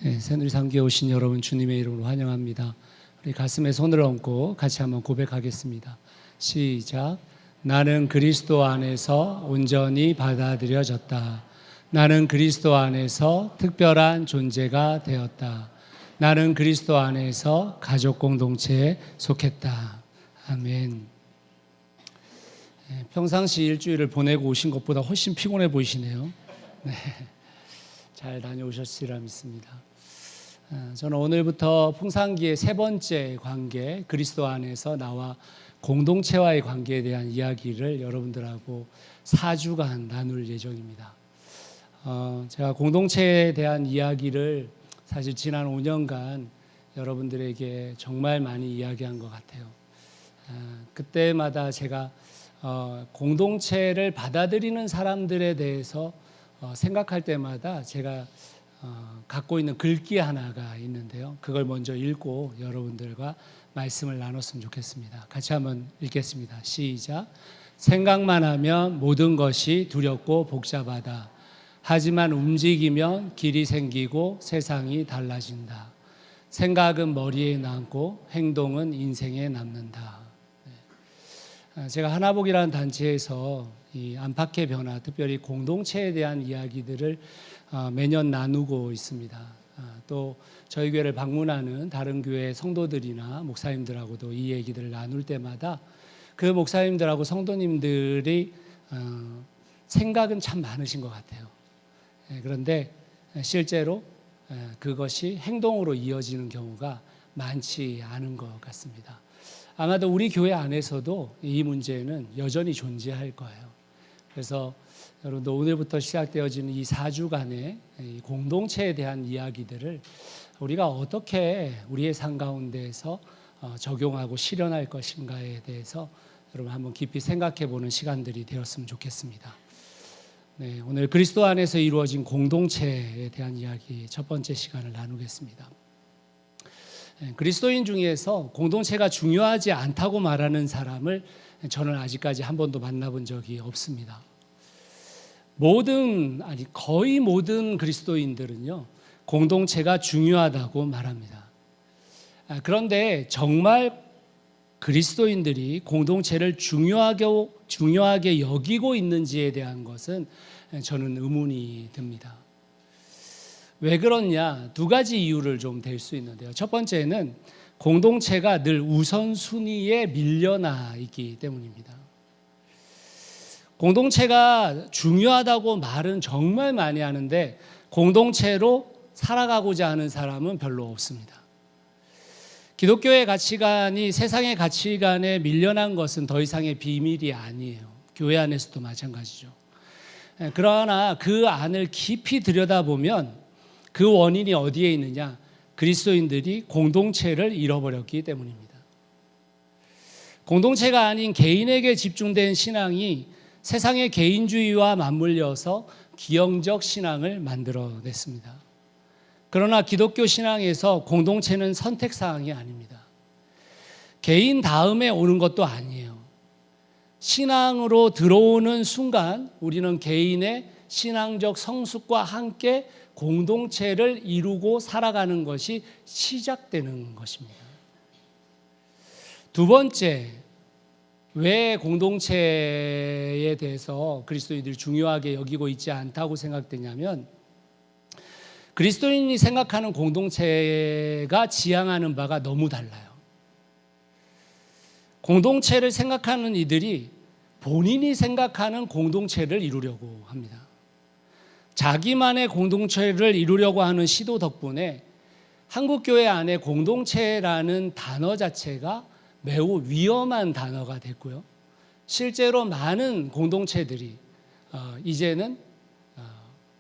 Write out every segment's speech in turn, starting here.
새누리상교에 오신 여러분 주님의 이름으로 환영합니다. 우리 가슴에 손을 얹고 같이 한번 고백하겠습니다. 시작. 나는 그리스도 안에서 온전히 받아들여졌다. 나는 그리스도 안에서 특별한 존재가 되었다. 나는 그리스도 안에서 가족 공동체에 속했다. 아멘. 평상시 일주일을 보내고 오신 것보다 훨씬 피곤해 보이시네요. 네. 잘 다녀오셨으리라 믿습니다. 저는 오늘부터 풍산기의 세 번째 관계, 그리스도 안에서 나와 공동체와의 관계에 대한 이야기를 여러분들하고 4주간 나눌 예정입니다. 제가 공동체에 대한 이야기를 사실 지난 5년간 여러분들에게 정말 많이 이야기한 것 같아요. 그때마다 제가 공동체를 받아들이는 사람들에 대해서 생각할 때마다 제가 갖고 있는 글귀 하나가 있는데요. 그걸 먼저 읽고 여러분들과 말씀을 나눴으면 좋겠습니다. 같이 한번 읽겠습니다. 시작. 생각만 하면 모든 것이 두렵고 복잡하다. 하지만 움직이면 길이 생기고 세상이 달라진다. 생각은 머리에 남고 행동은 인생에 남는다. 제가 하나복이라는 단체에서 이 안팎의 변화, 특별히 공동체에 대한 이야기들을 매년 나누고 있습니다. 또 저희 교회를 방문하는 다른 교회 성도들이나 목사님들하고도 이 얘기들을 나눌 때마다 그 목사님들하고 성도님들이 생각은 참 많으신 것 같아요. 그런데 실제로 그것이 행동으로 이어지는 경우가 많지 않은 것 같습니다. 아마도 우리 교회 안에서도 이 문제는 여전히 존재할 거예요. 그래서 여러분도 오늘부터 시작되어지는 이 4주간의 공동체에 대한 이야기들을 우리가 어떻게 우리의 삶 가운데에서 적용하고 실현할 것인가에 대해서 여러분 한번 깊이 생각해 보는 시간들이 되었으면 좋겠습니다. 네, 오늘 그리스도 안에서 이루어진 공동체에 대한 이야기 첫 번째 시간을 나누겠습니다. 그리스도인 중에서 공동체가 중요하지 않다고 말하는 사람을 저는 아직까지 한 번도 만나본 적이 없습니다. 거의 모든 그리스도인들은요, 공동체가 중요하다고 말합니다. 그런데 정말 그리스도인들이 공동체를 중요하게 여기고 있는지에 대한 것은 저는 의문이 듭니다. 왜 그러냐? 두 가지 이유를 좀 댈 수 있는데요. 첫 번째는 공동체가 늘 우선순위에 밀려나 있기 때문입니다. 공동체가 중요하다고 말은 정말 많이 하는데 공동체로 살아가고자 하는 사람은 별로 없습니다. 기독교의 가치관이 세상의 가치관에 밀려난 것은 더 이상의 비밀이 아니에요. 교회 안에서도 마찬가지죠. 그러나 그 안을 깊이 들여다보면 그 원인이 어디에 있느냐? 그리스도인들이 공동체를 잃어버렸기 때문입니다. 공동체가 아닌 개인에게 집중된 신앙이 세상의 개인주의와 맞물려서 기형적 신앙을 만들어냈습니다. 그러나 기독교 신앙에서 공동체는 선택사항이 아닙니다. 개인 다음에 오는 것도 아니에요. 신앙으로 들어오는 순간 우리는 개인의 신앙적 성숙과 함께 공동체를 이루고 살아가는 것이 시작되는 것입니다. 두 번째, 왜 공동체에 대해서 그리스도인들이 중요하게 여기고 있지 않다고 생각되냐면 그리스도인이 생각하는 공동체가 지향하는 바가 너무 달라요. 공동체를 생각하는 이들이 본인이 생각하는 공동체를 이루려고 합니다. 자기만의 공동체를 이루려고 하는 시도 덕분에 한국교회 안에 공동체라는 단어 자체가 매우 위험한 단어가 됐고요. 실제로 많은 공동체들이 이제는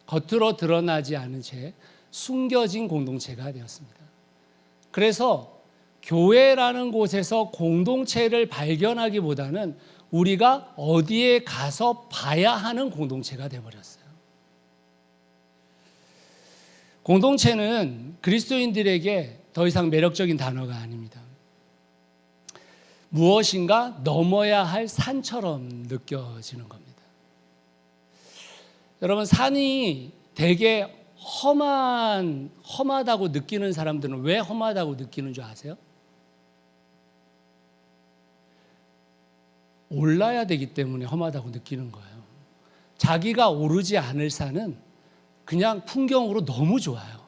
겉으로 드러나지 않은 채 숨겨진 공동체가 되었습니다. 그래서 교회라는 곳에서 공동체를 발견하기보다는 우리가 어디에 가서 봐야 하는 공동체가 되어버렸어요. 공동체는 그리스도인들에게 더 이상 매력적인 단어가 아닙니다. 무엇인가 넘어야 할 산처럼 느껴지는 겁니다. 여러분, 산이 되게 험하다고 느끼는 사람들은 왜 험하다고 느끼는 줄 아세요? 올라야 되기 때문에 험하다고 느끼는 거예요. 자기가 오르지 않을 산은 그냥 풍경으로 너무 좋아요.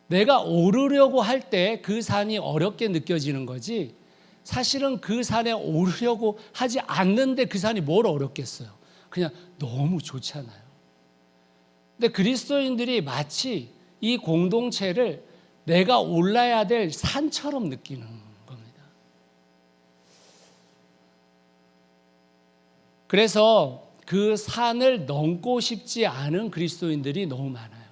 내가 오르려고 할 때 그 산이 어렵게 느껴지는 거지, 사실은 그 산에 오르려고 하지 않는데 그 산이 뭘 어렵겠어요. 그냥 너무 좋잖아요. 근데 그리스도인들이 마치 이 공동체를 내가 올라야 될 산처럼 느끼는 겁니다. 그래서 그 산을 넘고 싶지 않은 그리스도인들이 너무 많아요.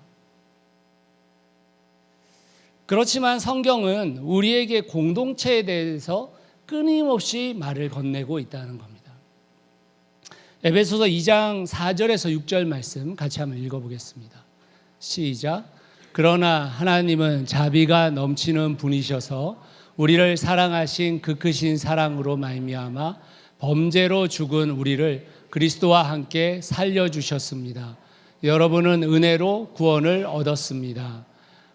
그렇지만 성경은 우리에게 공동체에 대해서 끊임없이 말을 건네고 있다는 겁니다. 에베소서 2장 4절에서 6절 말씀 같이 한번 읽어보겠습니다. 시작. 그러나 하나님은 자비가 넘치는 분이셔서 우리를 사랑하신 그 크신 사랑으로 말미암아 범죄로 죽은 우리를 그리스도와 함께 살려주셨습니다. 여러분은 은혜로 구원을 얻었습니다.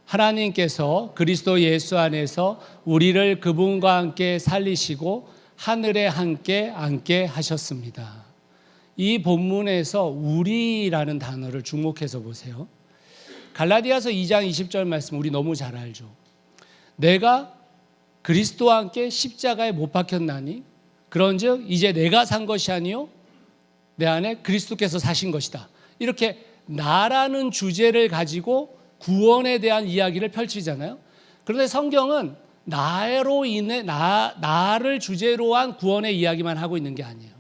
하나님께서 그리스도 예수 안에서 우리를 그분과 함께 살리시고 하늘에 함께 앉게 하셨습니다. 이 본문에서 우리라는 단어를 주목해서 보세요. 갈라디아서 2장 20절 말씀 우리 너무 잘 알죠. 내가 그리스도와 함께 십자가에 못 박혔나니 그런즉 이제 내가 산 것이 아니요 내 안에 그리스도께서 사신 것이다. 이렇게 나라는 주제를 가지고 구원에 대한 이야기를 펼치잖아요. 그런데 성경은 나로 인해 나를 주제로 한 구원의 이야기만 하고 있는 게 아니에요.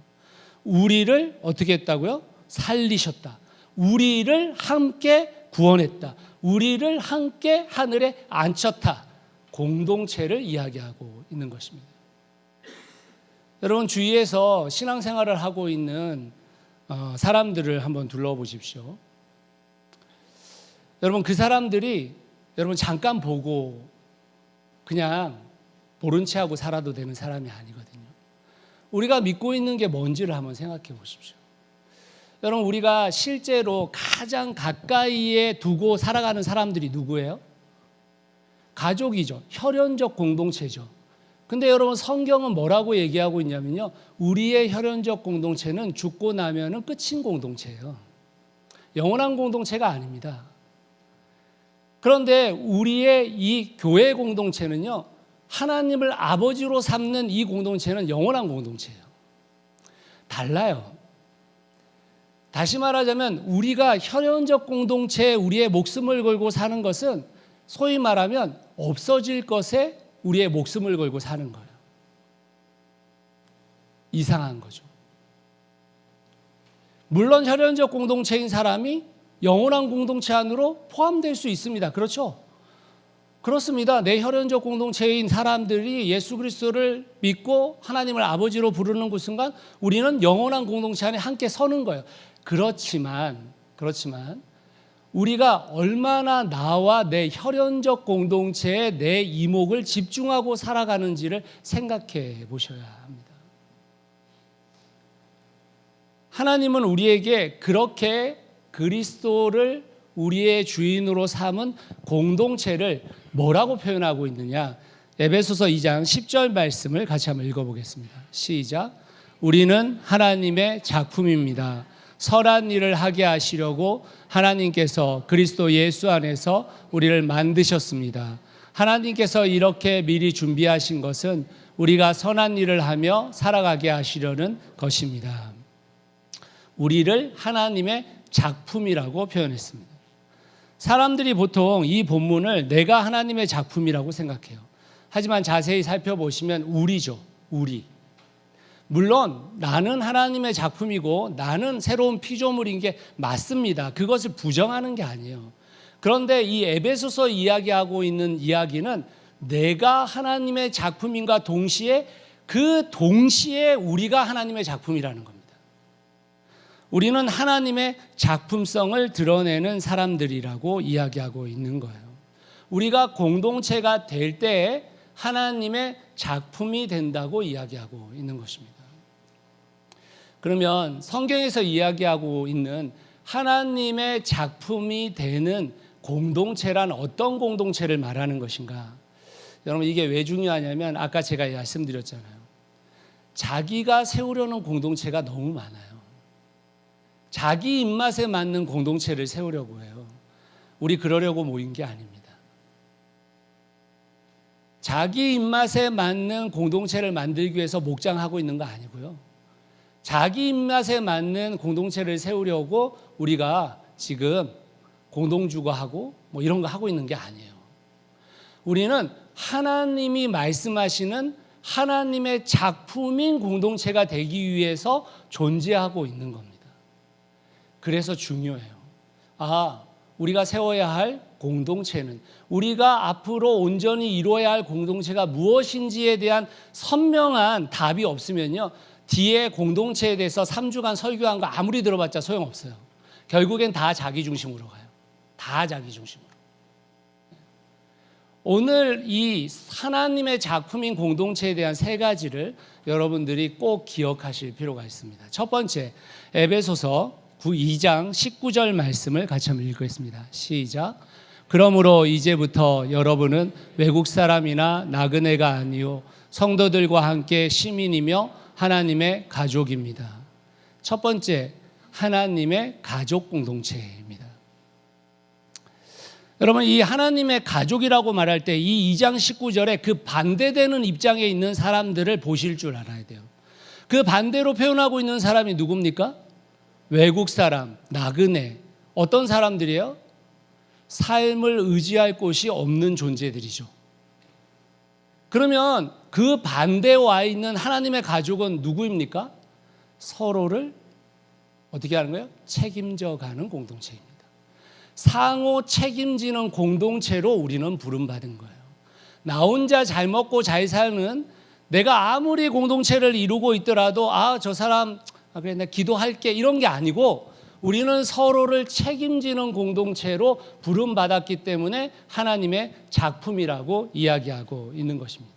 우리를 어떻게 했다고요? 살리셨다. 우리를 함께 구원했다. 우리를 함께 하늘에 앉혔다. 공동체를 이야기하고 있는 것입니다. 여러분 주위에서 신앙생활을 하고 있는 사람들을 한번 둘러보십시오. 여러분 그 사람들이 여러분 잠깐 보고 그냥 모른 채 하고 살아도 되는 사람이 아니거든요. 우리가 믿고 있는 게 뭔지를 한번 생각해 보십시오. 여러분 우리가 실제로 가장 가까이에 두고 살아가는 사람들이 누구예요? 가족이죠. 혈연적 공동체죠. 근데 여러분 성경은 뭐라고 얘기하고 있냐면요. 우리의 혈연적 공동체는 죽고 나면은 끝인 공동체예요. 영원한 공동체가 아닙니다. 그런데 우리의 이 교회 공동체는요. 하나님을 아버지로 삼는 이 공동체는 영원한 공동체예요. 달라요. 다시 말하자면 우리가 혈연적 공동체에 우리의 목숨을 걸고 사는 것은 소위 말하면 없어질 것에 우리의 목숨을 걸고 사는 거예요. 이상한 거죠. 물론 혈연적 공동체인 사람이 영원한 공동체 안으로 포함될 수 있습니다. 그렇죠? 그렇습니다. 내 혈연적 공동체인 사람들이 예수 그리스도를 믿고 하나님을 아버지로 부르는 그 순간 우리는 영원한 공동체 안에 함께 서는 거예요. 그렇지만 우리가 얼마나 나와 내 혈연적 공동체에 내 이목을 집중하고 살아가는지를 생각해 보셔야 합니다. 하나님은 우리에게 그렇게 그리스도를 우리의 주인으로 삼은 공동체를 뭐라고 표현하고 있느냐? 에베소서 2장 10절 말씀을 같이 한번 읽어보겠습니다. 시작. 우리는 하나님의 작품입니다. 선한 일을 하게 하시려고 하나님께서 그리스도 예수 안에서 우리를 만드셨습니다. 하나님께서 이렇게 미리 준비하신 것은 우리가 선한 일을 하며 살아가게 하시려는 것입니다. 우리를 하나님의 작품이라고 표현했습니다. 사람들이 보통 이 본문을 내가 하나님의 작품이라고 생각해요. 하지만 자세히 살펴보시면 우리죠. 우리. 물론 나는 하나님의 작품이고 나는 새로운 피조물인 게 맞습니다. 그것을 부정하는 게 아니에요. 그런데 이 에베소서 이야기하고 있는 이야기는 내가 하나님의 작품인가 동시에 우리가 하나님의 작품이라는 겁니다. 우리는 하나님의 작품성을 드러내는 사람들이라고 이야기하고 있는 거예요. 우리가 공동체가 될 때에 하나님의 작품이 된다고 이야기하고 있는 것입니다. 그러면 성경에서 이야기하고 있는 하나님의 작품이 되는 공동체란 어떤 공동체를 말하는 것인가? 여러분, 이게 왜 중요하냐면 아까 제가 말씀드렸잖아요. 자기가 세우려는 공동체가 너무 많아요. 자기 입맛에 맞는 공동체를 세우려고 해요. 우리 그러려고 모인 게 아닙니다. 자기 입맛에 맞는 공동체를 만들기 위해서 목장하고 있는 거 아니고요. 자기 입맛에 맞는 공동체를 세우려고 우리가 지금 공동주거하고 뭐 이런 거 하고 있는 게 아니에요. 우리는 하나님이 말씀하시는 하나님의 작품인 공동체가 되기 위해서 존재하고 있는 겁니다. 그래서 중요해요. 우리가 세워야 할 공동체는, 우리가 앞으로 온전히 이루어야 할 공동체가 무엇인지에 대한 선명한 답이 없으면요, 뒤에 공동체에 대해서 3주간 설교한 거 아무리 들어봤자 소용없어요. 결국엔 다 자기 중심으로 가요. 다 자기 중심으로. 오늘 이 하나님의 작품인 공동체에 대한 세 가지를 여러분들이 꼭 기억하실 필요가 있습니다. 첫 번째, 에베소서 2장 19절 말씀을 같이 한번 읽겠습니다. 시작. 그러므로 이제부터 여러분은 외국 사람이나 나그네가 아니요 성도들과 함께 시민이며 하나님의 가족입니다. 첫 번째, 하나님의 가족 공동체입니다. 여러분, 이 하나님의 가족이라고 말할 때 이 2장 19절에 그 반대되는 입장에 있는 사람들을 보실 줄 알아야 돼요. 그 반대로 표현하고 있는 사람이 누굽니까? 외국 사람, 나그네. 어떤 사람들이에요? 삶을 의지할 곳이 없는 존재들이죠. 그러면 그 반대에 와 있는 하나님의 가족은 누구입니까? 서로를 어떻게 하는 거예요? 책임져 가는 공동체입니다. 상호 책임지는 공동체로 우리는 부름받은 거예요. 나 혼자 잘 먹고 잘 사는, 내가 아무리 공동체를 이루고 있더라도 저 사람 그래 내가 기도할게 이런 게 아니고, 우리는 서로를 책임지는 공동체로 부름받았기 때문에 하나님의 작품이라고 이야기하고 있는 것입니다.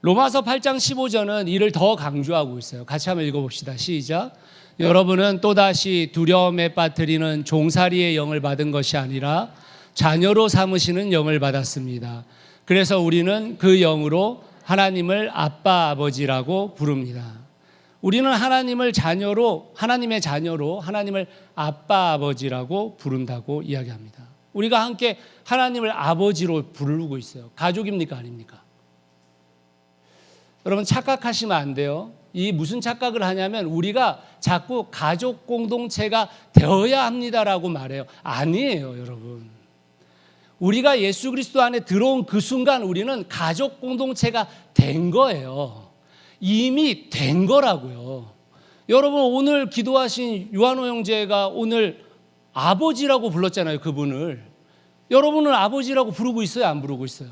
로마서 8장 15절은 이를 더 강조하고 있어요. 같이 한번 읽어봅시다. 시작. 여러분은 또다시 두려움에 빠뜨리는 종살이의 영을 받은 것이 아니라 자녀로 삼으시는 영을 받았습니다. 그래서 우리는 그 영으로 하나님을 아빠 아버지라고 부릅니다. 우리는 하나님의 자녀로 하나님을 아빠 아버지라고 부른다고 이야기합니다. 우리가 함께 하나님을 아버지로 부르고 있어요. 가족입니까? 아닙니까? 여러분, 착각하시면 안 돼요. 이 무슨 착각을 하냐면 우리가 자꾸 가족 공동체가 되어야 합니다라고 말해요. 아니에요, 여러분. 우리가 예수 그리스도 안에 들어온 그 순간 우리는 가족 공동체가 된 거예요. 이미 된 거라고요. 여러분, 오늘 기도하신 유한호 형제가 오늘 아버지라고 불렀잖아요. 그분을. 여러분은 아버지라고 부르고 있어요? 안 부르고 있어요?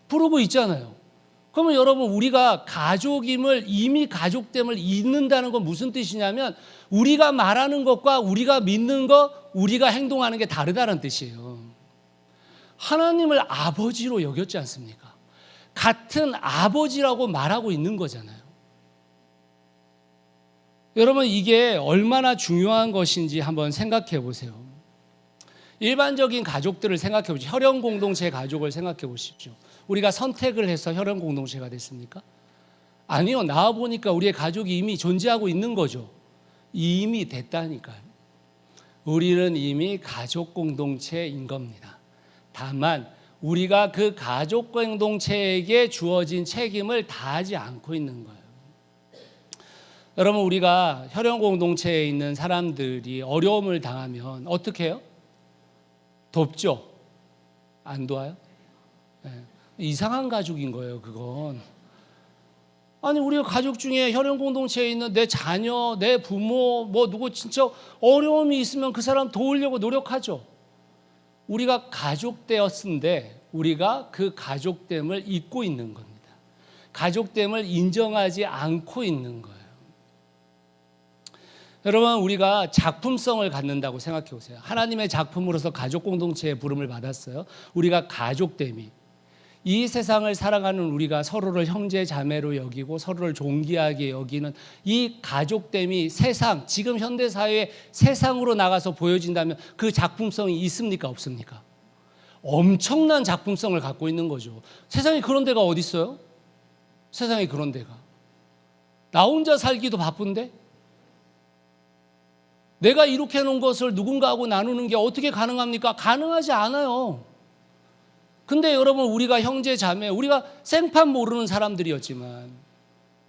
부르고 있잖아요. 그러면 여러분, 우리가 가족임을, 이미 가족됨을 잊는다는 건 무슨 뜻이냐면 우리가 말하는 것과 우리가 믿는 것, 우리가 행동하는 게 다르다는 뜻이에요. 하나님을 아버지로 여겼지 않습니까? 같은 아버지라고 말하고 있는 거잖아요. 여러분, 이게 얼마나 중요한 것인지 한번 생각해 보세요. 일반적인 가족들을 생각해 보십시오. 혈연 공동체 가족을 생각해 보십시오. 우리가 선택을 해서 혈연 공동체가 됐습니까? 아니요. 나와보니까 우리의 가족이 이미 존재하고 있는 거죠. 이미 됐다니까요. 우리는 이미 가족 공동체인 겁니다. 다만 우리가 그 가족 공동체에게 주어진 책임을 다하지 않고 있는 거예요. 여러분, 우리가 혈연 공동체에 있는 사람들이 어려움을 당하면 어떻게 해요? 돕죠? 안 도와요? 네. 이상한 가족인 거예요, 그건. 아니, 우리 가족 중에 혈연 공동체에 있는 내 자녀, 내 부모, 누구 진짜 어려움이 있으면 그 사람 도우려고 노력하죠. 우리가 가족되었는데 우리가 그 가족됨을 잊고 있는 겁니다. 가족됨을 인정하지 않고 있는 거예요. 여러분, 우리가 작품성을 갖는다고 생각해 보세요. 하나님의 작품으로서 가족 공동체의 부름을 받았어요. 우리가 가족됨이. 이 세상을 살아가는 우리가 서로를 형제 자매로 여기고 서로를 존귀하게 여기는 이 가족됨이 세상, 지금 현대사회의 세상으로 나가서 보여진다면 그 작품성이 있습니까? 없습니까? 엄청난 작품성을 갖고 있는 거죠. 세상에 그런 데가 어디 있어요? 세상에 그런 데가. 나 혼자 살기도 바쁜데? 내가 이렇게 해놓은 것을 누군가하고 나누는 게 어떻게 가능합니까? 가능하지 않아요. 근데 여러분, 우리가 형제 자매, 우리가 생판 모르는 사람들이었지만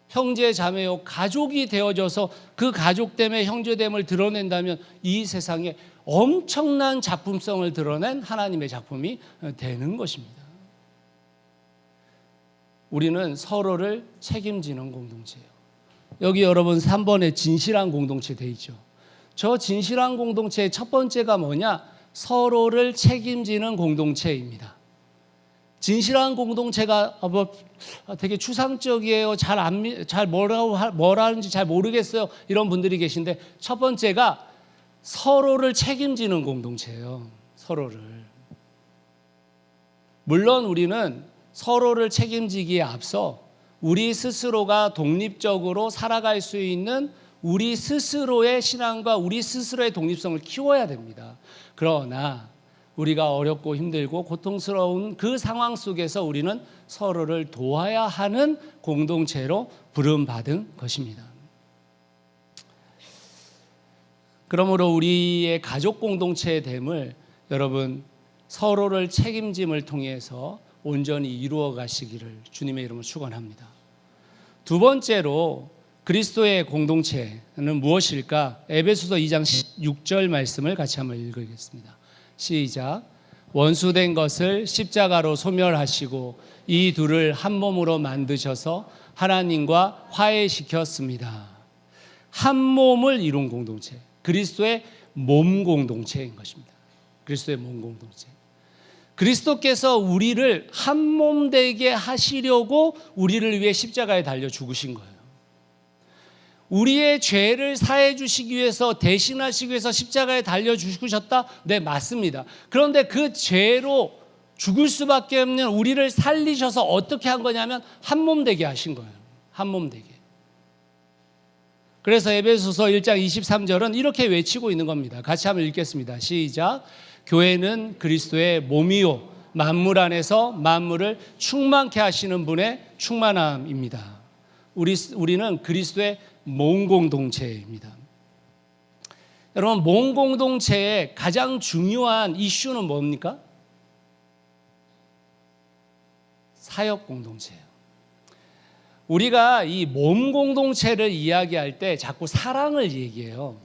형제 자매요 가족이 되어져서 그 가족됨의 형제됨을 드러낸다면 이 세상에 엄청난 작품성을 드러낸 하나님의 작품이 되는 것입니다. 우리는 서로를 책임지는 공동체예요. 여기 여러분 3번에 진실한 공동체 돼 있죠. 저 진실한 공동체의 첫 번째가 뭐냐? 서로를 책임지는 공동체입니다. 진실한 공동체가 되게 추상적이에요. 잘 뭐라 하는지 잘 모르겠어요. 이런 분들이 계신데 첫 번째가 서로를 책임지는 공동체예요. 서로를. 물론 우리는 서로를 책임지기에 앞서 우리 스스로가 독립적으로 살아갈 수 있는 우리 스스로의 신앙과 우리 스스로의 독립성을 키워야 됩니다. 그러나 우리가 어렵고 힘들고 고통스러운 그 상황 속에서 우리는 서로를 도와야 하는 공동체로 부름받은 것입니다. 그러므로 우리의 가족 공동체의 됨을 여러분 서로를 책임짐을 통해서 온전히 이루어 가시기를 주님의 이름으로 축원합니다. 두 번째로 그리스도의 공동체는 무엇일까? 에베소서 2장 16절 말씀을 같이 한번 읽겠습니다. 시작. 원수된 것을 십자가로 소멸하시고 이 둘을 한 몸으로 만드셔서 하나님과 화해시켰습니다. 한 몸을 이룬 공동체, 그리스도의 몸 공동체인 것입니다. 그리스도의 몸 공동체. 그리스도께서 우리를 한 몸 되게 하시려고 우리를 위해 십자가에 달려 죽으신 거예요. 우리의 죄를 사해 주시기 위해서, 대신하시기 위해서 십자가에 달려 죽으셨다? 네, 맞습니다. 그런데 그 죄로 죽을 수밖에 없는 우리를 살리셔서 어떻게 한 거냐면 한 몸 되게 하신 거예요. 한 몸 되게. 그래서 에베소서 1장 23절은 이렇게 외치고 있는 겁니다. 같이 한번 읽겠습니다. 시작. 교회는 그리스도의 몸이요 만물 안에서 만물을 충만케 하시는 분의 충만함입니다. 우리는 그리스도의 몸 공동체입니다. 여러분, 몸 공동체의 가장 중요한 이슈는 뭡니까? 사역 공동체예요. 우리가 이 몸 공동체를 이야기할 때 자꾸 사랑을 얘기해요.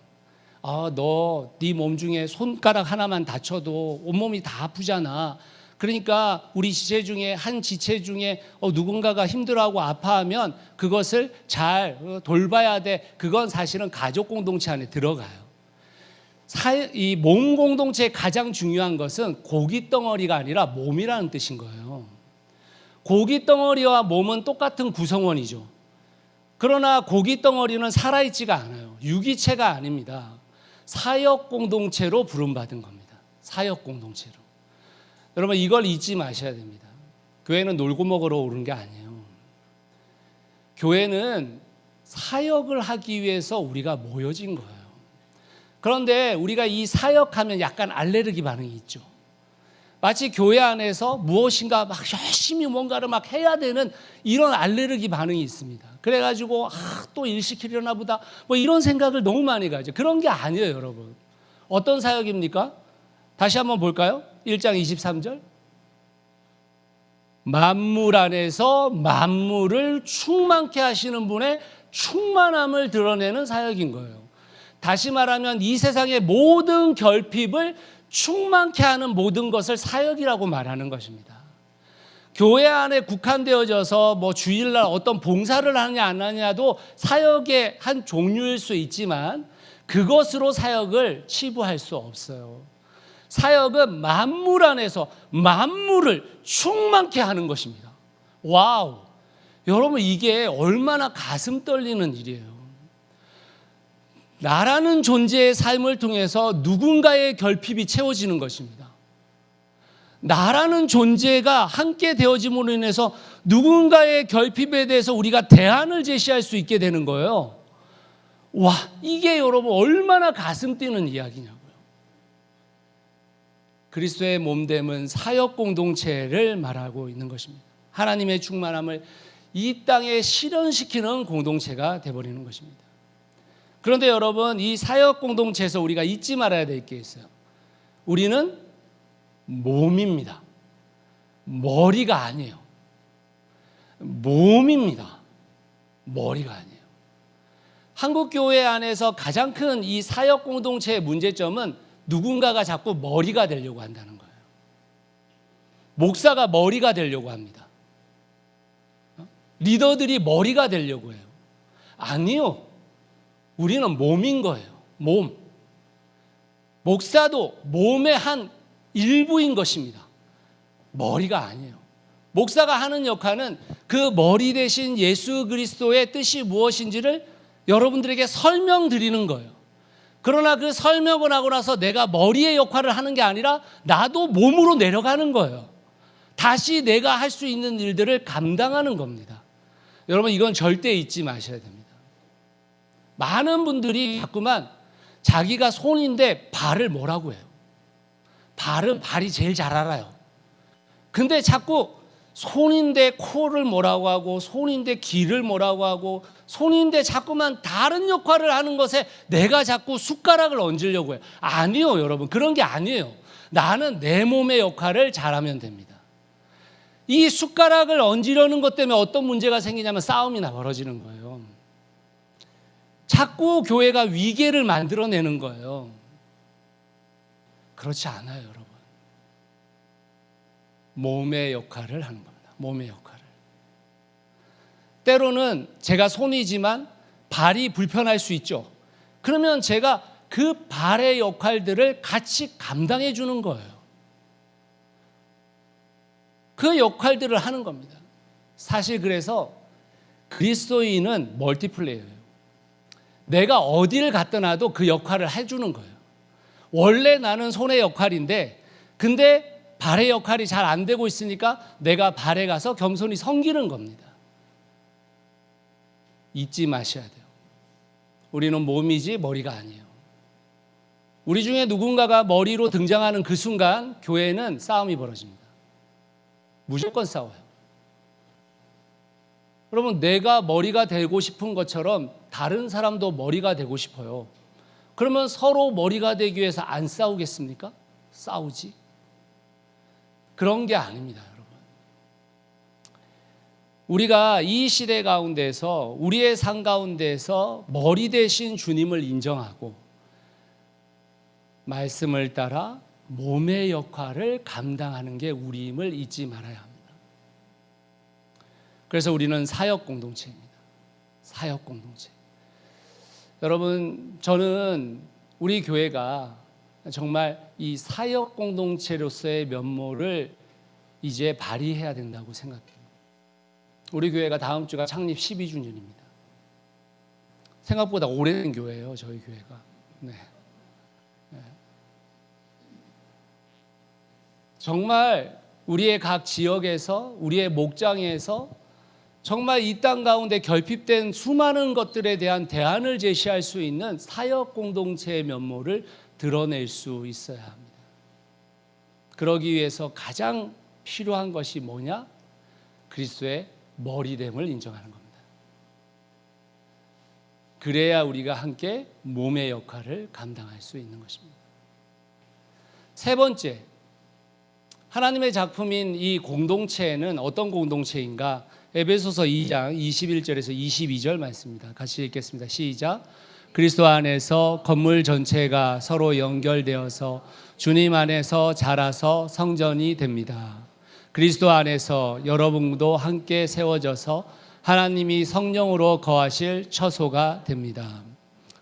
너 네 몸 중에 손가락 하나만 다쳐도 온몸이 다 아프잖아. 그러니까 우리 지체 중에 한 지체 중에 누군가가 힘들어하고 아파하면 그것을 잘 돌봐야 돼. 그건 사실은 가족 공동체 안에 들어가요. 이 몸 공동체의 가장 중요한 것은 고기 덩어리가 아니라 몸이라는 뜻인 거예요. 고기 덩어리와 몸은 똑같은 구성원이죠. 그러나 고기 덩어리는 살아있지가 않아요. 유기체가 아닙니다. 사역 공동체로 부름받은 겁니다. 사역 공동체로. 여러분, 이걸 잊지 마셔야 됩니다. 교회는 놀고 먹으러 오는 게 아니에요. 교회는 사역을 하기 위해서 우리가 모여진 거예요. 그런데 우리가 이 사역하면 약간 알레르기 반응이 있죠. 마치 교회 안에서 무엇인가 막 열심히 뭔가를 막 해야 되는 이런 알레르기 반응이 있습니다. 그래가지고 또 일 시키려나 보다 뭐 이런 생각을 너무 많이 가죠. 그런 게 아니에요, 여러분. 어떤 사역입니까? 다시 한번 볼까요? 1장 23절. 만물 안에서 만물을 충만케 하시는 분의 충만함을 드러내는 사역인 거예요. 다시 말하면 이 세상의 모든 결핍을 충만케 하는 모든 것을 사역이라고 말하는 것입니다. 교회 안에 국한되어져서 뭐 주일날 어떤 봉사를 하느냐 안 하느냐도 사역의 한 종류일 수 있지만 그것으로 사역을 치부할 수 없어요. 사역은 만물 안에서 만물을 충만케 하는 것입니다. 와우! 여러분, 이게 얼마나 가슴 떨리는 일이에요. 나라는 존재의 삶을 통해서 누군가의 결핍이 채워지는 것입니다. 나라는 존재가 함께 되어짐으로 인해서 누군가의 결핍에 대해서 우리가 대안을 제시할 수 있게 되는 거예요. 와, 이게 여러분 얼마나 가슴 뛰는 이야기냐고요. 그리스도의 몸됨은 사역 공동체를 말하고 있는 것입니다. 하나님의 충만함을 이 땅에 실현시키는 공동체가 되어버리는 것입니다. 그런데 여러분, 이 사역 공동체에서 우리가 잊지 말아야 될 게 있어요. 우리는 몸입니다. 머리가 아니에요. 몸입니다. 머리가 아니에요. 한국 교회 안에서 가장 큰 이 사역 공동체의 문제점은 누군가가 자꾸 머리가 되려고 한다는 거예요. 목사가 머리가 되려고 합니다. 리더들이 머리가 되려고 해요. 아니요. 우리는 몸인 거예요. 몸. 목사도 몸의 한 일부인 것입니다. 머리가 아니에요. 목사가 하는 역할은 그 머리 대신 예수 그리스도의 뜻이 무엇인지를 여러분들에게 설명드리는 거예요. 그러나 그 설명을 하고 나서 내가 머리의 역할을 하는 게 아니라 나도 몸으로 내려가는 거예요. 다시 내가 할 수 있는 일들을 감당하는 겁니다. 여러분, 이건 절대 잊지 마셔야 됩니다. 많은 분들이 자꾸만 자기가 손인데 발을 뭐라고 해요? 발이 제일 잘 알아요. 근데 자꾸 손인데 코를 뭐라고 하고, 손인데 귀를 뭐라고 하고, 손인데 자꾸만 다른 역할을 하는 것에 내가 자꾸 숟가락을 얹으려고 해요. 아니요, 여러분. 그런 게 아니에요. 나는 내 몸의 역할을 잘하면 됩니다. 이 숟가락을 얹으려는 것 때문에 어떤 문제가 생기냐면 싸움이 벌어지는 거예요. 자꾸 교회가 위계를 만들어내는 거예요. 그렇지 않아요, 여러분. 몸의 역할을 하는 겁니다. 몸의 역할을. 때로는 제가 손이지만 발이 불편할 수 있죠. 그러면 제가 그 발의 역할들을 같이 감당해 주는 거예요. 그 역할들을 하는 겁니다. 사실 그래서 그리스도인은 멀티플레이어예요. 내가 어디를 갖다 놔도 그 역할을 해주는 거예요. 원래 나는 손의 역할인데 근데 발의 역할이 잘 안 되고 있으니까 내가 발에 가서 겸손히 섬기는 겁니다. 잊지 마셔야 돼요. 우리는 몸이지 머리가 아니에요. 우리 중에 누군가가 머리로 등장하는 그 순간 교회는 싸움이 벌어집니다. 무조건 싸워요. 여러분, 내가 머리가 되고 싶은 것처럼 다른 사람도 머리가 되고 싶어요. 그러면 서로 머리가 되기 위해서 안 싸우겠습니까? 싸우지. 그런 게 아닙니다, 여러분. 우리가 이 시대 가운데서 우리의 삶 가운데서 머리 대신 주님을 인정하고 말씀을 따라 몸의 역할을 감당하는 게 우리임을 잊지 말아야 합니다. 그래서 우리는 사역 공동체입니다. 사역 공동체. 여러분, 저는 우리 교회가 정말 이 사역 공동체로서의 면모를 이제 발휘해야 된다고 생각해요. 우리 교회가 다음 주가 창립 12주년입니다. 생각보다 오래된 교회예요, 저희 교회가. 네. 정말 우리의 각 지역에서, 우리의 목장에서 정말 이 땅 가운데 결핍된 수많은 것들에 대한 대안을 제시할 수 있는 사역 공동체의 면모를 드러낼 수 있어야 합니다. 그러기 위해서 가장 필요한 것이 뭐냐? 그리스도의 머리됨을 인정하는 겁니다. 그래야 우리가 함께 몸의 역할을 감당할 수 있는 것입니다. 세 번째, 하나님의 작품인 이 공동체는 어떤 공동체인가? 에베소서 2장 21절에서 22절 말씀입니다. 같이 읽겠습니다. 시작. 그리스도 안에서 건물 전체가 서로 연결되어서 주님 안에서 자라서 성전이 됩니다. 그리스도 안에서 여러분도 함께 세워져서 하나님이 성령으로 거하실 처소가 됩니다.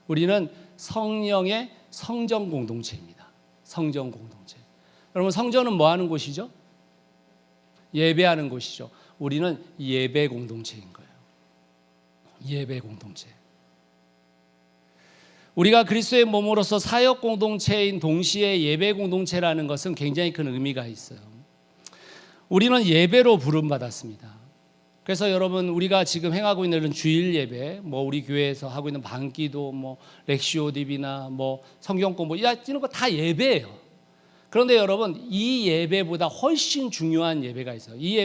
우리는 성령의 성전 공동체입니다. 성전 공동체. 여러분, 성전은 뭐 하는 곳이죠? 예배하는 곳이죠. 우리는 예배 공동체인 거예요. 예배 공동체. 우리가 그리스도의 몸으로서 사역 공동체인 동시에 예배 공동체라는 것은 굉장히 큰 의미가 있어요. 우리는 예배로 부름받았습니다. 그래서 여러분, 우리가 지금 행하고 있는 주일 예배, 우리 교회에서 하고 있는 반기도, 렉시오 DB나 성경 공부, 이런 거 다 예배예요. 그런데 여러분, 이 예배보다 훨씬 중요한 예배가 있어요. 이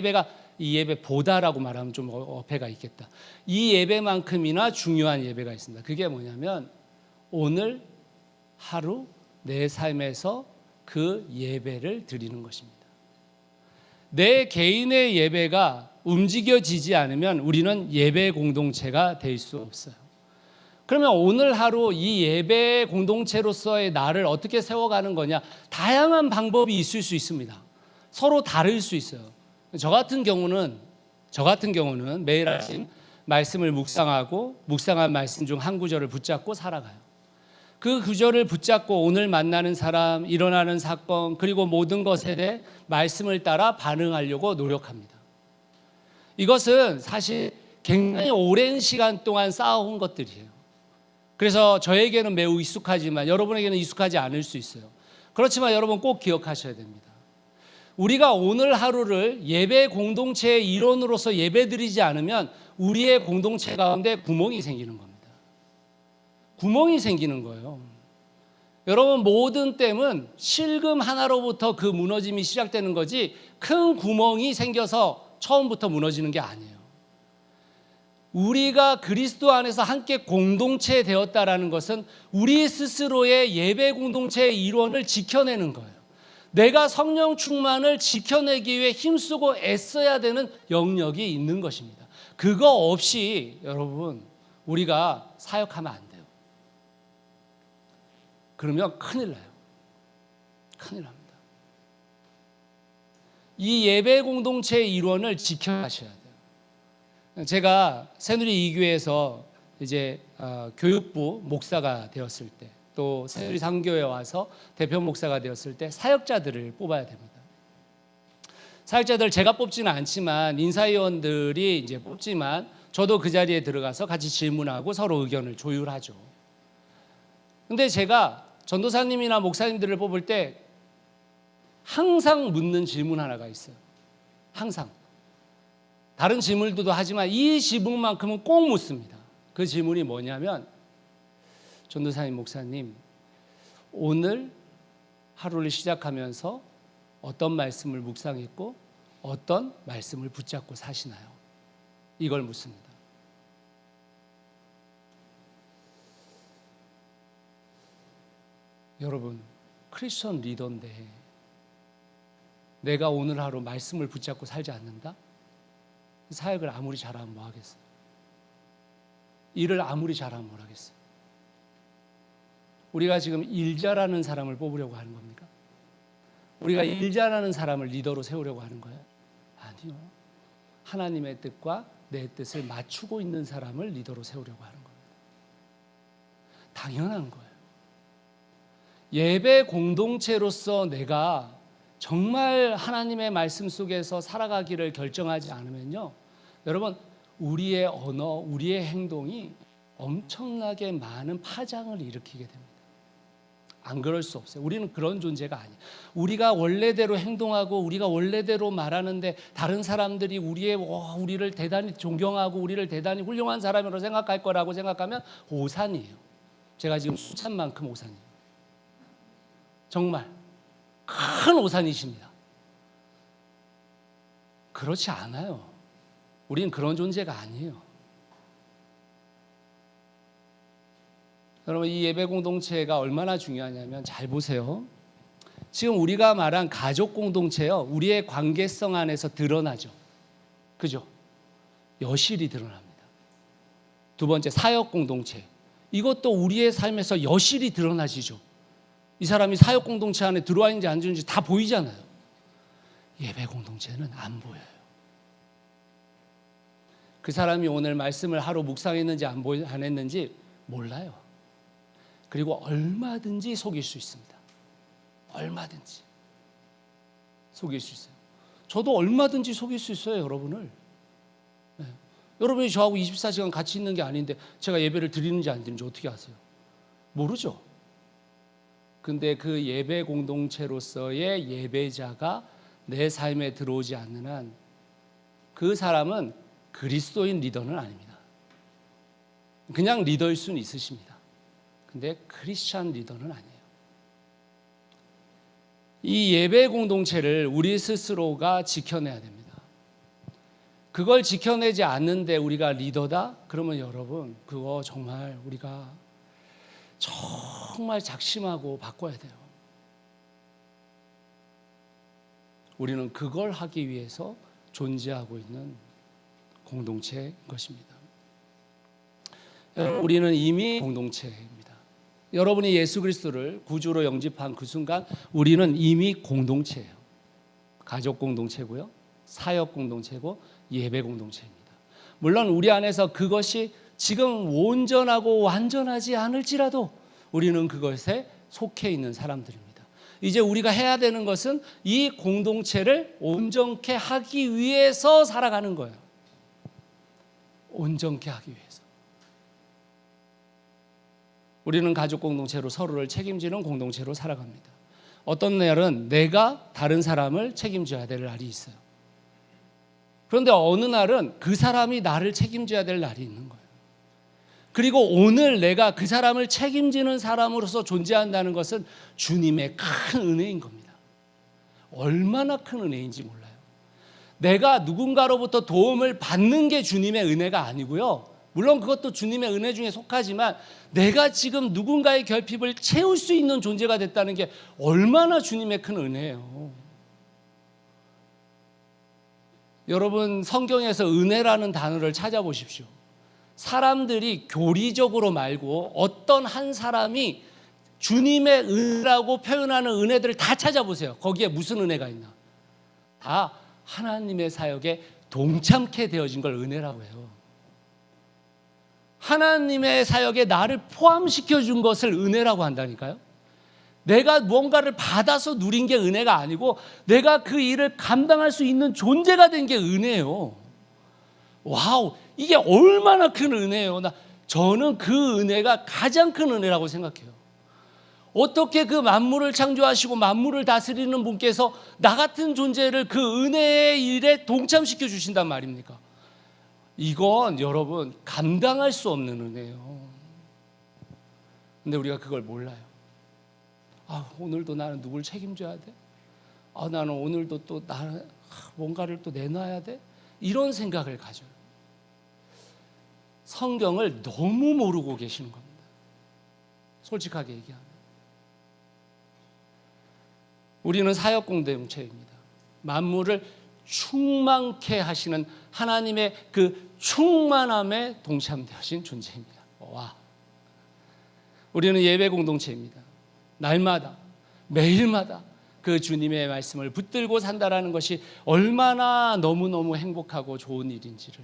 예배보다라고 말하면 좀 어폐가 있겠다. 이 예배만큼이나 중요한 예배가 있습니다. 그게 뭐냐면 오늘 하루 내 삶에서 그 예배를 드리는 것입니다. 내 개인의 예배가 움직여지지 않으면 우리는 예배 공동체가 될 수 없어요. 그러면 오늘 하루 이 예배 공동체로서의 나를 어떻게 세워가는 거냐? 다양한 방법이 있을 수 있습니다. 서로 다를 수 있어요. 저 같은 경우는 매일 아침 말씀을 묵상하고 묵상한 말씀 중 한 구절을 붙잡고 살아가요. 그 구절을 붙잡고 오늘 만나는 사람, 일어나는 사건, 그리고 모든 것에 대해 말씀을 따라 반응하려고 노력합니다. 이것은 사실 굉장히 오랜 시간 동안 쌓아온 것들이에요. 그래서 저에게는 매우 익숙하지만 여러분에게는 익숙하지 않을 수 있어요. 그렇지만 여러분 꼭 기억하셔야 됩니다. 우리가 오늘 하루를 예배 공동체의 일원으로서 예배드리지 않으면 우리의 공동체 가운데 구멍이 생기는 겁니다. 구멍이 생기는 거예요. 여러분, 모든 댐은 실금 하나로부터 그 무너짐이 시작되는 거지 큰 구멍이 생겨서 처음부터 무너지는 게 아니에요. 우리가 그리스도 안에서 함께 공동체 되었다라는 것은 우리 스스로의 예배 공동체의 일원을 지켜내는 거예요. 내가 성령 충만을 지켜내기 위해 힘쓰고 애써야 되는 영역이 있는 것입니다. 그거 없이 여러분, 우리가 사역하면 안 돼요. 그러면 큰일 나요. 큰일 납니다. 이 예배 공동체의 일원을 지켜가셔야 돼요. 제가 새누리 이교회에서 이제 교육부 목사가 되었을 때, 또 새누리 상교회에 와서 대표 목사가 되었을 때 사역자들을 뽑아야 됩니다. 사역자들 제가 뽑지는 않지만 인사위원들이 이제 뽑지만 저도 그 자리에 들어가서 같이 질문하고 서로 의견을 조율하죠. 근데 제가 전도사님이나 목사님들을 뽑을 때 항상 묻는 질문 하나가 있어요. 항상. 다른 질문들도 하지만 이 질문만큼은 꼭 묻습니다. 그 질문이 뭐냐면, 전도사님, 목사님, 오늘 하루를 시작하면서 어떤 말씀을 묵상했고 어떤 말씀을 붙잡고 사시나요? 이걸 묻습니다. 여러분, 크리스천 리더인데 내가 오늘 하루 말씀을 붙잡고 살지 않는다? 사역을 아무리 잘하면 뭐 하겠어요? 일을 아무리 잘하면 뭘 하겠어요? 우리가 지금 일 잘하는 사람을 뽑으려고 하는 겁니까? 우리가 일 잘하는 사람을 리더로 세우려고 하는 거예요? 아니요. 하나님의 뜻과 내 뜻을 맞추고 있는 사람을 리더로 세우려고 하는 겁니다. 당연한 거예요. 예배 공동체로서 내가 정말 하나님의 말씀 속에서 살아가기를 결정하지 않으면요, 여러분, 우리의 언어, 우리의 행동이 엄청나게 많은 파장을 일으키게 됩니다. 안 그럴 수 없어요. 우리는 그런 존재가 아니에요. 우리가 원래대로 행동하고 우리가 원래대로 말하는데 다른 사람들이 우리를 대단히 존경하고 우리를 대단히 훌륭한 사람으로 생각할 거라고 생각하면 오산이에요. 제가 지금 수찬만큼 오산이에요. 정말 큰 오산이십니다. 그렇지 않아요. 우리는 그런 존재가 아니에요. 여러분, 이 예배 공동체가 얼마나 중요하냐면 잘 보세요. 지금 우리가 말한 가족 공동체요, 우리의 관계성 안에서 드러나죠. 그죠? 여실히 드러납니다. 두 번째, 사역 공동체. 이것도 우리의 삶에서 여실히 드러나지죠. 이 사람이 사역 공동체 안에 들어와 있는지 안 들어있는지 다 보이잖아요. 예배 공동체는 안 보여요. 그 사람이 오늘 말씀을 하루 묵상했는지 안 했는지 몰라요. 그리고 얼마든지 속일 수 있습니다. 얼마든지 속일 수 있어요. 저도 얼마든지 속일 수 있어요, 여러분을. 네. 여러분이 저하고 24시간 같이 있는 게 아닌데 제가 예배를 드리는지 안 드리는지 어떻게 아세요? 모르죠. 근데 그 예배 공동체로서의 예배자가 내 삶에 들어오지 않는 한 그 사람은 그리스도인 리더는 아닙니다. 그냥 리더일 수는 있으십니다. 근데 크리스찬 리더는 아니에요. 이 예배 공동체를 우리 스스로가 지켜내야 됩니다. 그걸 지켜내지 않는데 우리가 리더다? 그러면 여러분, 그거 정말 우리가 정말 작심하고 바꿔야 돼요. 우리는 그걸 하기 위해서 존재하고 있는 공동체인 것입니다. 우리는 이미 공동체입니다. 여러분이 예수 그리스도를 구주로 영접한 그 순간 우리는 이미 공동체예요. 가족 공동체고요, 사역 공동체고 예배 공동체입니다. 물론 우리 안에서 그것이 지금 온전하고 완전하지 않을지라도 우리는 그것에 속해 있는 사람들입니다. 이제 우리가 해야 되는 것은 이 공동체를 온전케 하기 위해서 살아가는 거예요. 온전케 하기 위해서. 우리는 가족 공동체로 서로를 책임지는 공동체로 살아갑니다. 어떤 날은 내가 다른 사람을 책임져야 될 날이 있어요. 그런데 어느 날은 그 사람이 나를 책임져야 될 날이 있는 거예요. 그리고 오늘 내가 그 사람을 책임지는 사람으로서 존재한다는 것은 주님의 큰 은혜인 겁니다. 얼마나 큰 은혜인지 몰라요. 내가 누군가로부터 도움을 받는 게 주님의 은혜가 아니고요, 물론 그것도 주님의 은혜 중에 속하지만 내가 지금 누군가의 결핍을 채울 수 있는 존재가 됐다는 게 얼마나 주님의 큰 은혜예요. 여러분, 성경에서 은혜라는 단어를 찾아보십시오. 사람들이 교리적으로 말고 어떤 한 사람이 주님의 은혜라고 표현하는 은혜들을 다 찾아보세요. 거기에 무슨 은혜가 있나? 다 하나님의 사역에 동참케 되어진 걸 은혜라고 해요. 하나님의 사역에 나를 포함시켜 준 것을 은혜라고 한다니까요. 내가 뭔가를 받아서 누린 게 은혜가 아니고 내가 그 일을 감당할 수 있는 존재가 된 게 은혜예요. 와우, 이게 얼마나 큰 은혜예요. 저는 그 은혜가 가장 큰 은혜라고 생각해요. 어떻게 그 만물을 창조하시고 만물을 다스리는 분께서 나 같은 존재를 그 은혜의 일에 동참시켜 주신단 말입니까? 이건 여러분 감당할 수 없는 은혜예요. 근데 우리가 그걸 몰라요. 오늘도 나는 누굴 책임져야 돼? 나는 오늘도 또 나는 뭔가를 또 내놔야 돼? 이런 생각을 가져요. 성경을 너무 모르고 계시는 겁니다. 솔직하게 얘기하면. 우리는 사역 공동체입니다. 만물을 충만케 하시는 하나님의 그 충만함에 동참되어진 존재입니다. 와. 우리는 예배 공동체입니다. 날마다 매일마다 그 주님의 말씀을 붙들고 산다라는 것이 얼마나 너무너무 행복하고 좋은 일인지를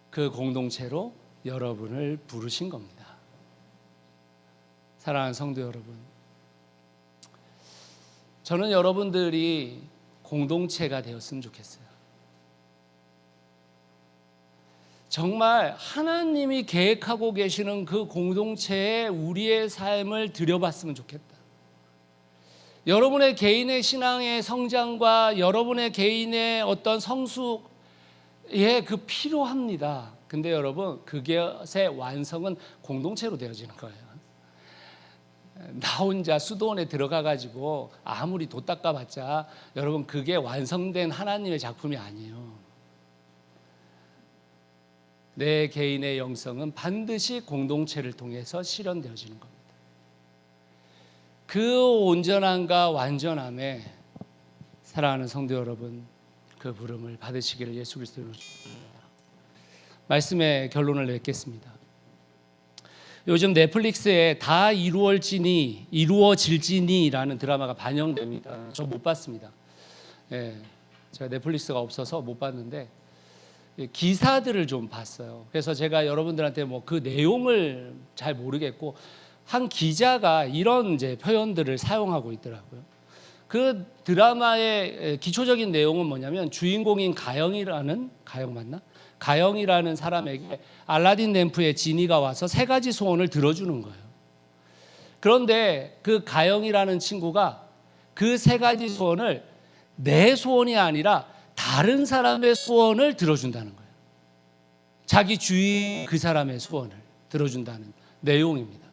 그 공동체로 여러분을 부르신 겁니다. 사랑하는 성도 여러분, 저는 여러분들이 공동체가 되었으면 좋겠어요. 정말 하나님이 계획하고 계시는 그 공동체에 우리의 삶을 들여봤으면 좋겠다. 여러분의 개인의 신앙의 성장과 여러분의 개인의 어떤 성숙에 그 필요합니다. 근데 여러분, 그것의 완성은 공동체로 되어지는 거예요. 나 혼자 수도원에 들어가가지고 아무리 도 닦아봤자 여러분 그게 완성된 하나님의 작품이 아니에요. 내 개인의 영성은 반드시 공동체를 통해서 실현되어지는 겁니다. 그 온전함과 완전함에 사랑하는 성도 여러분, 그 부름을 받으시기를 예수 그리스도로 축원합니다. 말씀의 결론을 맺겠습니다. 요즘 넷플릭스에 다 이루어질지니라는 드라마가 반영됩니다. 저 못 봤습니다. 제가 넷플릭스가 없어서 못 봤는데 기사들을 좀 봤어요. 그래서 제가 여러분들한테 그 내용을 잘 모르겠고 한 기자가 이런 이제 표현들을 사용하고 있더라고요. 그 드라마의 기초적인 내용은 뭐냐면 주인공인 가영이라는 사람에게 알라딘 램프의 지니가 와서 3가지 소원을 들어주는 거예요. 그런데 그 가영이라는 친구가 그 3가지 소원을 내 소원이 아니라 다른 사람의 소원을 들어준다는 거예요. 자기 주위 그 사람의 소원을 들어준다는 내용입니다.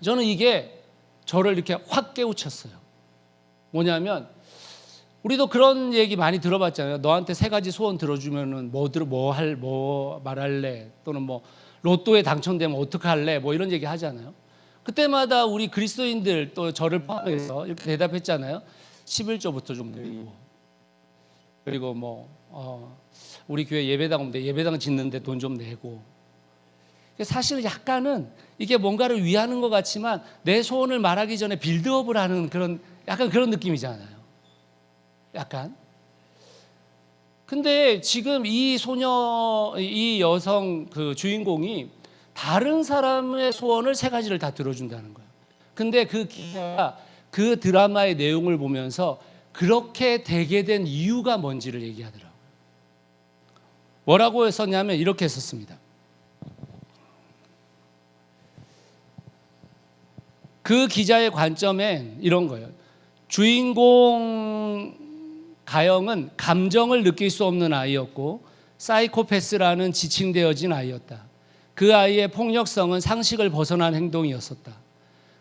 저는 이게 저를 이렇게 확 깨우쳤어요. 뭐냐면 우리도 그런 얘기 많이 들어봤잖아요. 너한테 3가지 소원 들어주면은 뭐 말할래? 또는 뭐 로또에 당첨되면 어떡할래? 뭐 이런 얘기 하잖아요. 그때마다 우리 그리스도인들 또 저를 포함해서 이렇게 대답했잖아요. 11조부터 좀 내고, 그리고 우리 교회 예배당 오는데 예배당 짓는데 돈 좀 내고. 사실은 약간은 이게 뭔가를 위하는 것 같지만 내 소원을 말하기 전에 빌드업을 하는 약간 그런 느낌이잖아요. 약간. 근데 지금 이 여성 그 주인공이 다른 사람의 소원을 3가지를 다 들어준다는 거예요. 근데 그 기자가 그 드라마의 내용을 보면서 그렇게 되게 된 이유가 뭔지를 얘기하더라고요. 뭐라고 썼냐면 이렇게 썼습니다. 그 기자의 관점엔 이런 거예요. 주인공 가영은 감정을 느낄 수 없는 아이였고 사이코패스라는 지칭되어진 아이였다. 그 아이의 폭력성은 상식을 벗어난 행동이었었다.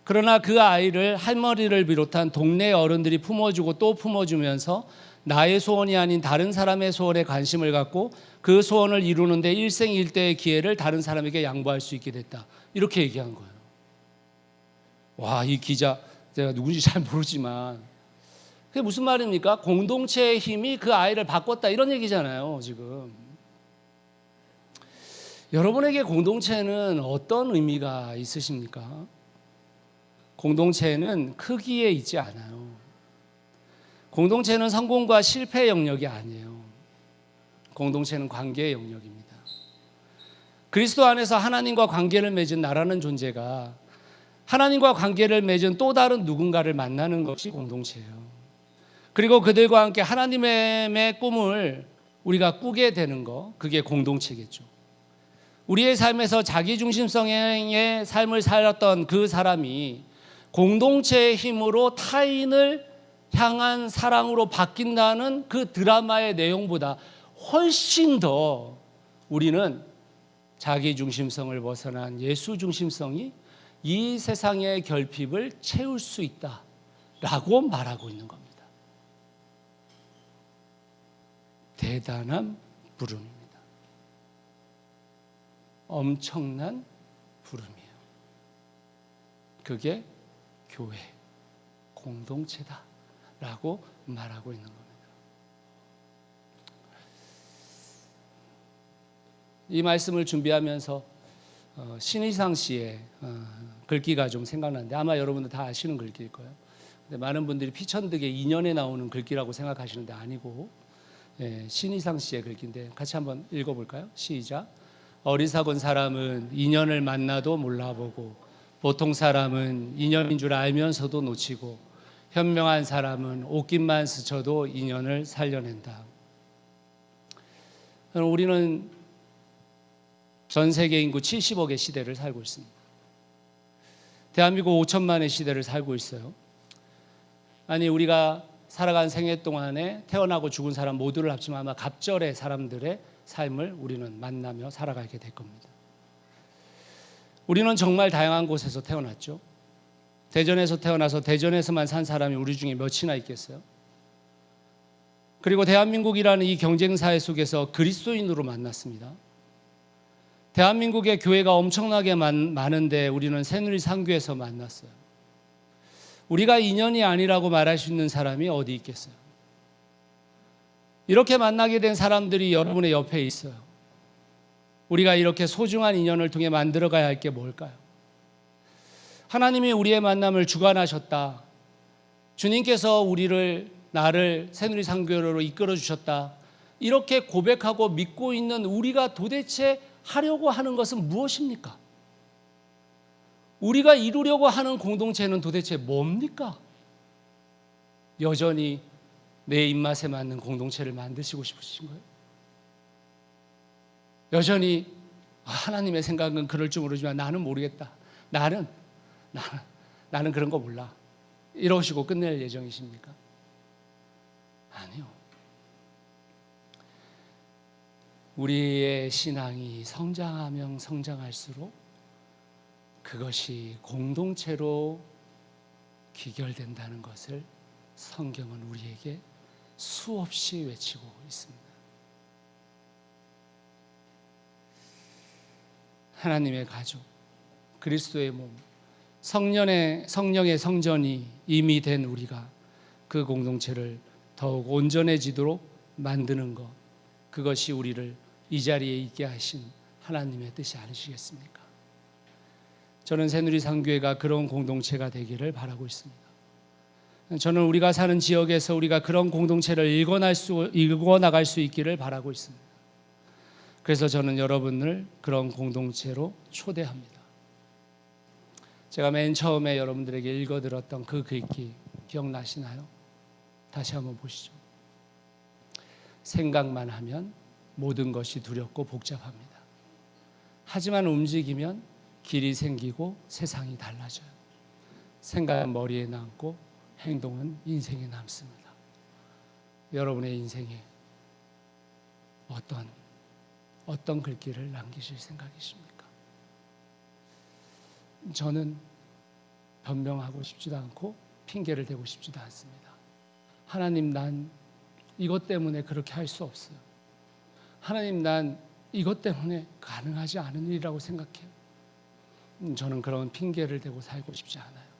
그러나 그 아이를 할머니를 비롯한 동네 어른들이 품어주고 또 품어주면서 나의 소원이 아닌 다른 사람의 소원에 관심을 갖고 그 소원을 이루는데 일생일대의 기회를 다른 사람에게 양보할 수 있게 됐다. 이렇게 얘기한 거예요. 와, 이 기자 제가 누군지 잘 모르지만 그게 무슨 말입니까? 공동체의 힘이 그 아이를 바꿨다 이런 얘기잖아요. 지금 여러분에게 공동체는 어떤 의미가 있으십니까? 공동체는 크기에 있지 않아요. 공동체는 성공과 실패의 영역이 아니에요. 공동체는 관계의 영역입니다. 그리스도 안에서 하나님과 관계를 맺은 나라는 존재가 하나님과 관계를 맺은 또 다른 누군가를 만나는 것이 공동체예요. 그리고 그들과 함께 하나님의 꿈을 우리가 꾸게 되는 거, 그게 공동체겠죠. 우리의 삶에서 자기중심성의 삶을 살았던 그 사람이 공동체의 힘으로 타인을 향한 사랑으로 바뀐다는 그 드라마의 내용보다 훨씬 더 우리는 자기중심성을 벗어난 예수중심성이 이 세상의 결핍을 채울 수 있다라고 말하고 있는 겁니다. 대단한 부름입니다. 엄청난 부름이에요. 그게 교회, 공동체다라고 말하고 있는 겁니다. 이 말씀을 준비하면서 신의상 씨의 글귀가 좀 생각나는데 아마 여러분들 다 아시는 글귀일 거예요. 근데 많은 분들이 피천득의 2년에 나오는 글귀라고 생각하시는데 아니고 신의상 씨의 글귀인데 같이 한번 읽어볼까요? 시작. 어리석은 사람은 인연을 만나도 몰라보고 보통 사람은 인연인 줄 알면서도 놓치고 현명한 사람은 옷깃만 스쳐도 인연을 살려낸다. 우리는 전 세계 인구 70억의 시대를 살고 있습니다. 대한민국 5천만의 시대를 살고 있어요. 아니 우리가 살아간 생애 동안에 태어나고 죽은 사람 모두를 합치면 아마 갑절의 사람들의 삶을 우리는 만나며 살아가게 될 겁니다. 우리는 정말 다양한 곳에서 태어났죠. 대전에서 태어나서 대전에서만 산 사람이 우리 중에 몇이나 있겠어요? 그리고 대한민국이라는 이 경쟁사회 속에서 그리스도인으로 만났습니다. 대한민국의 교회가 엄청나게 많은데 우리는 새누리상교에서 만났어요. 우리가 인연이 아니라고 말할 수 있는 사람이 어디 있겠어요? 이렇게 만나게 된 사람들이 여러분의 옆에 있어요. 우리가 이렇게 소중한 인연을 통해 만들어가야 할 게 뭘까요? 하나님이 우리의 만남을 주관하셨다. 주님께서 나를 새누리상교회로 이끌어 주셨다. 이렇게 고백하고 믿고 있는 우리가 도대체 하려고 하는 것은 무엇입니까? 우리가 이루려고 하는 공동체는 도대체 뭡니까? 여전히 내 입맛에 맞는 공동체를 만드시고 싶으신 거예요? 여전히 하나님의 생각은 그럴 줄 모르지만 나는 모르겠다. 나는 그런 거 몰라. 이러시고 끝낼 예정이십니까? 아니요. 우리의 신앙이 성장하면 성장할수록 그것이 공동체로 귀결된다는 것을 성경은 우리에게 수없이 외치고 있습니다. 하나님의 가족, 그리스도의 몸, 성령의 성전이 이미 된 우리가 그 공동체를 더욱 온전해지도록 만드는 것, 그것이 우리를 이 자리에 있게 하신 하나님의 뜻이 아니시겠습니까? 저는 새누리상교회가 그런 공동체가 되기를 바라고 있습니다. 저는 우리가 사는 지역에서 우리가 그런 공동체를 일궈나갈 수 있기를 바라고 있습니다. 그래서 저는 여러분을 그런 공동체로 초대합니다. 제가 맨 처음에 여러분들에게 읽어드렸던 그 글귀 기억나시나요? 다시 한번 보시죠. 생각만 하면 모든 것이 두렵고 복잡합니다. 하지만 움직이면 길이 생기고 세상이 달라져요. 생각은 머리에 남고 행동은 인생에 남습니다. 여러분의 인생에 어떤 글귀를 남기실 생각이십니까? 저는 변명하고 싶지도 않고 핑계를 대고 싶지도 않습니다. 하나님, 난 이것 때문에 그렇게 할 수 없어요. 하나님, 난 이것 때문에 가능하지 않은 일이라고 생각해요. 저는 그런 핑계를 대고 살고 싶지 않아요.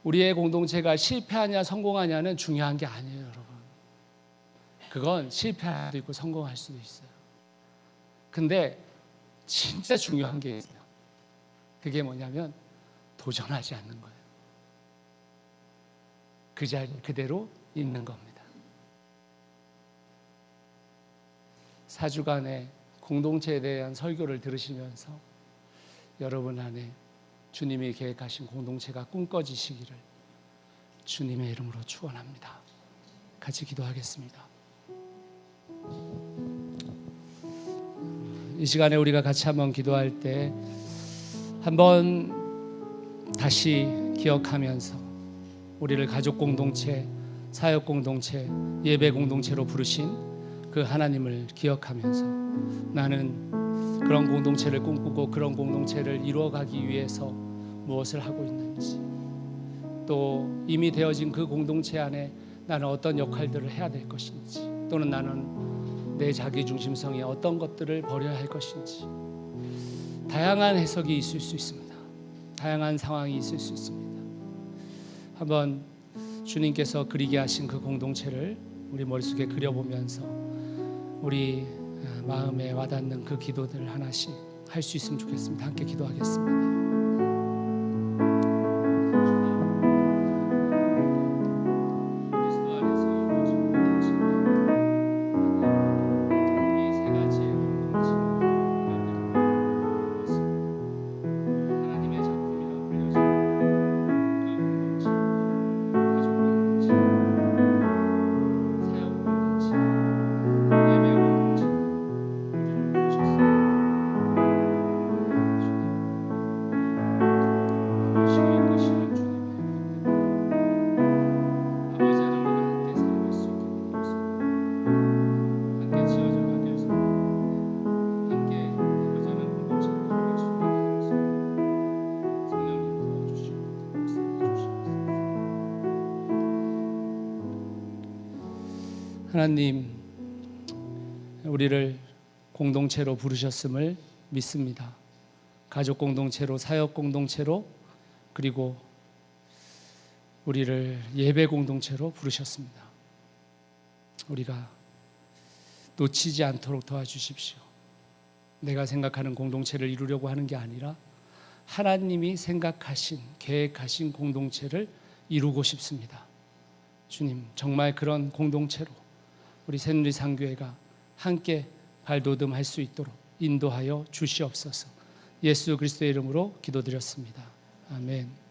우리의 공동체가 실패하냐 성공하냐는 중요한 게 아니에요, 여러분. 그건 실패할 수도 있고 성공할 수도 있어요. 근데 진짜 중요한 게 있어요. 그게 뭐냐면 도전하지 않는 거예요. 그 자리 그대로 있는 겁니다. 4주간의 공동체에 대한 설교를 들으시면서 여러분 안에 주님이 계획하신 공동체가 꿈꿔지시기를 주님의 이름으로 축원합니다. 같이 기도하겠습니다. 이 시간에 우리가 같이 한번 기도할 때 한번 다시 기억하면서 우리를 가족 공동체, 사역 공동체, 예배 공동체로 부르신 그 하나님을 기억하면서 나는 그런 공동체를 꿈꾸고 그런 공동체를 이루어가기 위해서 무엇을 하고 있는지, 또 이미 되어진 그 공동체 안에 나는 어떤 역할들을 해야 될 것인지, 또는 나는 내 자기중심성에 어떤 것들을 버려야 할 것인지, 다양한 해석이 있을 수 있습니다. 다양한 상황이 있을 수 있습니다. 한번 주님께서 그리게 하신 그 공동체를 우리 머릿속에 그려보면서 우리 마음에 와닿는 그 기도들 하나씩 할 수 있으면 좋겠습니다. 함께 기도하겠습니다. 하나님, 우리를 공동체로 부르셨음을 믿습니다. 가족 공동체로, 사역 공동체로, 그리고 우리를 예배 공동체로 부르셨습니다. 우리가 놓치지 않도록 도와주십시오. 내가 생각하는 공동체를 이루려고 하는 게 아니라 하나님이 생각하신, 계획하신 공동체를 이루고 싶습니다. 주님, 정말 그런 공동체로 우리 새누리상교회가 함께 발돋움할 수 있도록 인도하여 주시옵소서. 예수 그리스도의 이름으로 기도드렸습니다. 아멘.